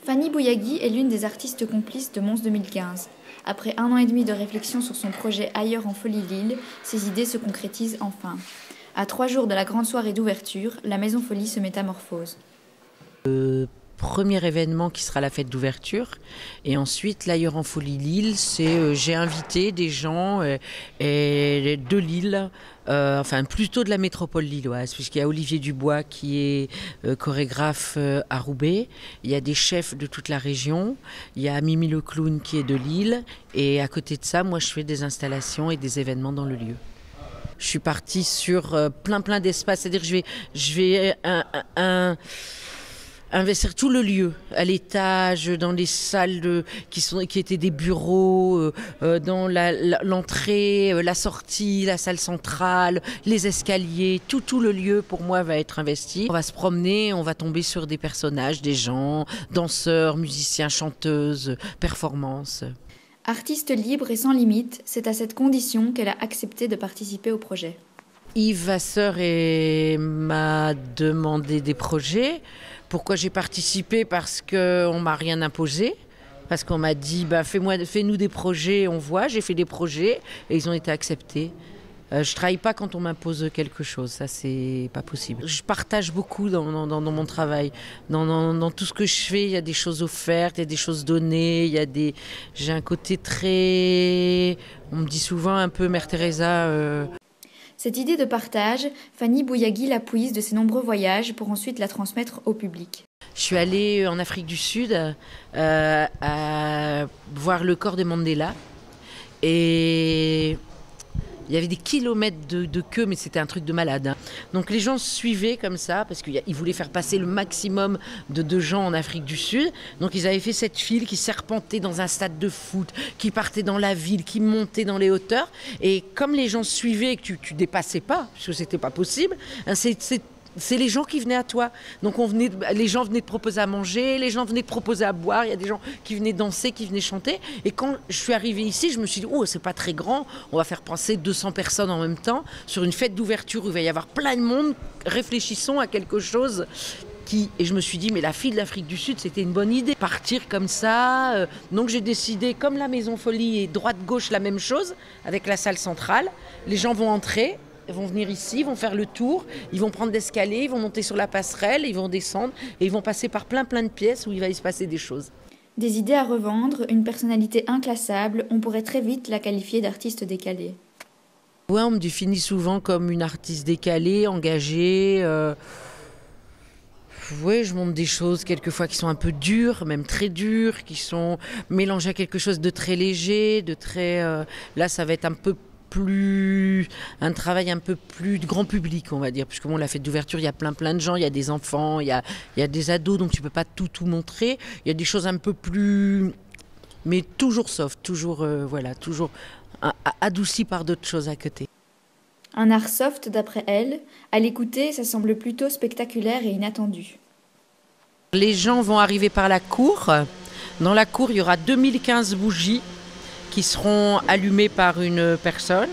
Fanny Bouyagui est l'une des artistes complices de Mons 2015. Après 1 an et demi de réflexion sur son projet Ailleurs en Folie Lille, ses idées se concrétisent enfin. À 3 jours de la grande soirée d'ouverture, la Maison Folie se métamorphose. Premier événement qui sera la fête d'ouverture, et ensuite l'Ailleurs en Folie Lille, c'est j'ai invité des gens de Lille, enfin plutôt de la métropole lilloise, puisqu'il y a Olivier Dubois qui est chorégraphe à Roubaix, il y a des chefs de toute la région, il y a Mimi le clown qui est de Lille, et à côté de ça, moi je fais des installations et des événements dans le lieu. Je suis partie sur plein d'espaces, c'est-à-dire que je vais investir tout le lieu, à l'étage, dans les salles qui étaient des bureaux, dans l'entrée, la sortie, la salle centrale, les escaliers, tout le lieu pour moi va être investi. On va se promener, on va tomber sur des personnages, des gens, danseurs, musiciens, chanteuses, performances. Artiste libre et sans limite, c'est à cette condition qu'elle a accepté de participer au projet. Yves Vasseur m'a demandé des projets. Pourquoi j'ai participé? Parce qu'on ne m'a rien imposé. Parce qu'on m'a dit fais-nous des projets, on voit. J'ai fait des projets et ils ont été acceptés. Je ne travaille pas quand on m'impose quelque chose, ça c'est pas possible. Je partage beaucoup dans mon travail. Dans tout ce que je fais, il y a des choses offertes, il y a des choses données, j'ai un côté très... On me dit souvent un peu Mère Teresa... Cette idée de partage, Fanny Bouyagui la puise de ses nombreux voyages pour ensuite la transmettre au public. Je suis allée en Afrique du Sud à voir le corps de Mandela et il y avait des kilomètres de queue, mais c'était un truc de malade. Hein. Donc les gens suivaient comme ça, parce qu'ils voulaient faire passer le maximum de gens en Afrique du Sud. Donc ils avaient fait cette file qui serpentait dans un stade de foot, qui partait dans la ville, qui montait dans les hauteurs. Et comme les gens suivaient et que tu dépassais pas, parce que c'était pas possible, hein, c'est les gens qui venaient à toi. Donc les gens venaient te proposer à manger, les gens venaient te proposer à boire, il y a des gens qui venaient danser, qui venaient chanter. Et quand je suis arrivée ici, je me suis dit, oh, c'est pas très grand, on va faire passer 200 personnes en même temps sur une fête d'ouverture où il va y avoir plein de monde, réfléchissons à quelque chose et je me suis dit, mais la fille de l'Afrique du Sud, c'était une bonne idée. Partir comme ça. Donc j'ai décidé, comme la Maison Folie est droite-gauche, la même chose, avec la salle centrale, les gens vont entrer. Ils vont venir ici, ils vont faire le tour, ils vont prendre l'escalier, ils vont monter sur la passerelle, ils vont descendre et ils vont passer par plein de pièces où il va y se passer des choses. Des idées à revendre, une personnalité inclassable, on pourrait très vite la qualifier d'artiste décalée. Ouais, on me définit souvent comme une artiste décalée, engagée. Oui, je montre des choses quelquefois qui sont un peu dures, même très dures, qui sont mélangées à quelque chose de très léger, de très... Là, ça va être un travail un peu plus de grand public, on va dire, puisque bon, la fête d'ouverture, il y a plein de gens, il y a des enfants, il y a des ados, donc tu peux pas tout montrer. Il y a des choses un peu plus, mais toujours soft, toujours toujours adouci par d'autres choses à côté. Un art soft d'après elle, à l'écouter, ça semble plutôt spectaculaire et inattendu. Les gens vont arriver par la cour. Dans la cour, il y aura 2015 bougies qui seront allumés par une personne.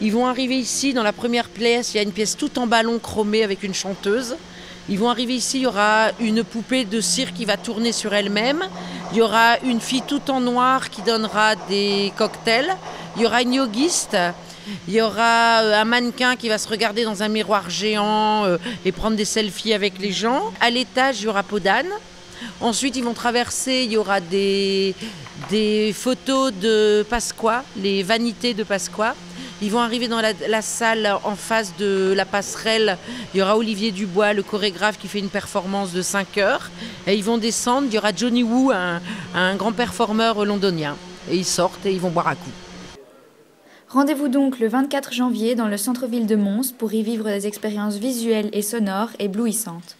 Ils vont arriver ici, dans la première pièce, il y a une pièce tout en ballon chromé avec une chanteuse. Ils vont arriver ici, il y aura une poupée de cire qui va tourner sur elle-même. Il y aura une fille tout en noir qui donnera des cocktails. Il y aura une yogiste. Il y aura un mannequin qui va se regarder dans un miroir géant et prendre des selfies avec les gens. À l'étage, il y aura peau d'âne. Ensuite, ils vont traverser, il y aura des photos de Pasqua, les vanités de Pasqua. Ils vont arriver dans la salle en face de la passerelle. Il y aura Olivier Dubois, le chorégraphe, qui fait une performance de 5 heures. Et ils vont descendre, il y aura Johnny Wu, un grand performeur londonien. Et ils sortent et ils vont boire un coup. Rendez-vous donc le 24 janvier dans le centre-ville de Mons pour y vivre des expériences visuelles et sonores éblouissantes.